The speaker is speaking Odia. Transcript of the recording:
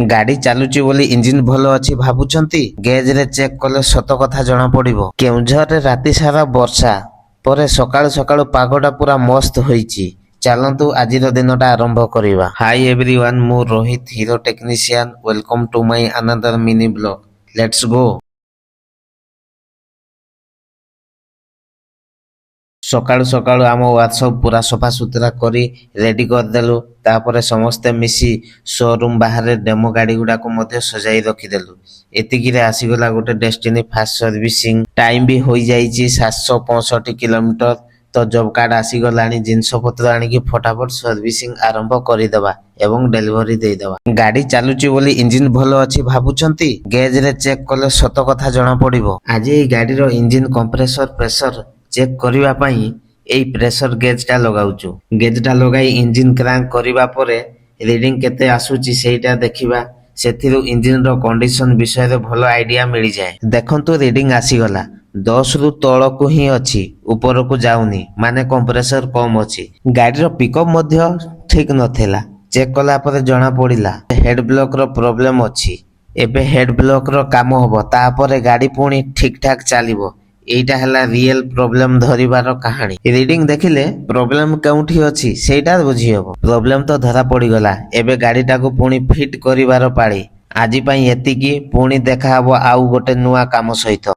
ଗାଡି ଚାଲୁଛି ବୋଲି ଇଞ୍ଜିନ ଭଲ ଅଛି ଭାବୁଛନ୍ତି? ଗେଜ ରେ ଚେକ୍ କଲେ ସତ କଥା ଜଣା ପଡିବ। କେଉଁଝରରେ ରାତି ସାରା ବର୍ଷା ପରେ ସକାଳୁ ସକାଳୁ ପାଗଟା ପୁରା ମସ୍ତ ହୋଇଛି। ଚାଲନ୍ତୁ ଆଜିର ଦିନଟା ଆରମ୍ଭ କରିବା। ହାଇ ଏଭ୍ରିୱାନ, ମୁଁ Rohit hero technician. Welcome to my another mini blog. Let's go. ସକାଳୁ ସକାଳୁ ଆମ ୱାର୍କସପ୍ ପୁରା ସଫାସୁତୁରା କରି ରେଡି କରିଦେଲୁ। ତାପରେ ସମସ୍ତେ ମିଶି ଶୋରୁମ ବାହାରେ ଡେମୋ ଗାଡି ଗୁଡାକୁ ମଧ୍ୟ ସଜାଇ ରଖିଦେଲୁ। ଏତିକିରେ ଆସିଗଲା ଗୋଟେ ଡେଷ୍ଟିନି ଫାଷ୍ଟ ସର୍ଭିସିଂ। ଟାଇମ ବି ହୋଇଯାଇଛି 765 କିଲୋମିଟର। ତ ଜବ କାର୍ଡ ଆସିଗଲାଣି। ଜିନିଷ ପତ୍ର ଆଣିକି ଫଟାଫଟ ସର୍ଭିସିଂ ଆରମ୍ଭ କରିଦେବା ଏବଂ ଡେଲିଭରି ଦେଇଦେବା। ଗାଡି ଚାଲୁଛି ବୋଲି ଇଞ୍ଜିନ ଭଲ ଅଛି ଭାବୁଛନ୍ତି? ଗେଜ ରେ ଚେକ୍ କଲେ ସତ କଥା ଜଣା ପଡିବ। ଆଜି ଏଇ ଗାଡିର ଇଞ୍ଜିନ କମ୍ପ୍ରେସର ପ୍ରେସର ଚେକ୍ କରିବା ପାଇଁ ଏଇ ପ୍ରେସର ଗେଜଟା ଲଗାଉଛୁ। ଗେଜଟା ଲଗାଇ ଇଞ୍ଜିନ କ୍ରାଙ୍କ କରିବା ପରେ ରିଡିଂ କେତେ ଆସୁଛି ସେଇଟା ଦେଖିବା। ସେଥିରୁ ଇଞ୍ଜିନର କଣ୍ଡିସନ ବିଷୟରେ ଭଲ ଆଇଡିଆ ମିଳିଯାଏ। ଦେଖନ୍ତୁ ରିଡିଂ ଆସିଗଲା। 10 ରୁ ତଳକୁ ହିଁ ଅଛି, ଉପରକୁ ଯାଉନି, ମାନେ କମ୍ପ୍ରେସର କମ ଅଛି। ଗାଡିର ପିକଅପ ମଧ୍ୟ ଠିକ ନଥିଲା। ଚେକ୍ କଲା ପରେ ଜଣା ପଡିଲା ହେଡ ବ୍ଲକର ପ୍ରୋବ୍ଲେମ ଅଛି। ଏବେ ହେଡ ବ୍ଲକର କାମ ହବ, ତାପରେ ଗାଡି ପୁଣି ଠିକ ଠାକ ଚାଲିବ। ଏଇଟା ହେଲା ରିଏଲ ପ୍ରୋବ୍ଲେମ ଧରିବାର କାହାଣୀ। ରିଡିଂ ଦେଖିଲେ ପ୍ରୋବ୍ଲେମ କେଉଁଠି ଅଛି ସେଇଟା ବୁଝିହବ। ପ୍ରୋବ୍ଲେମ ତ ଧରା ପଡିଗଲା। ଏବେ ଗାଡିଟାକୁ ପୁଣି ଫିଟ କରିବାର ପାଳି। ଆଜି ପାଇଁ ଏତିକି। ପୁଣି ଦେଖାହବ ଆଉ ଗୋଟେ ନୂଆ କାମ ସହିତ।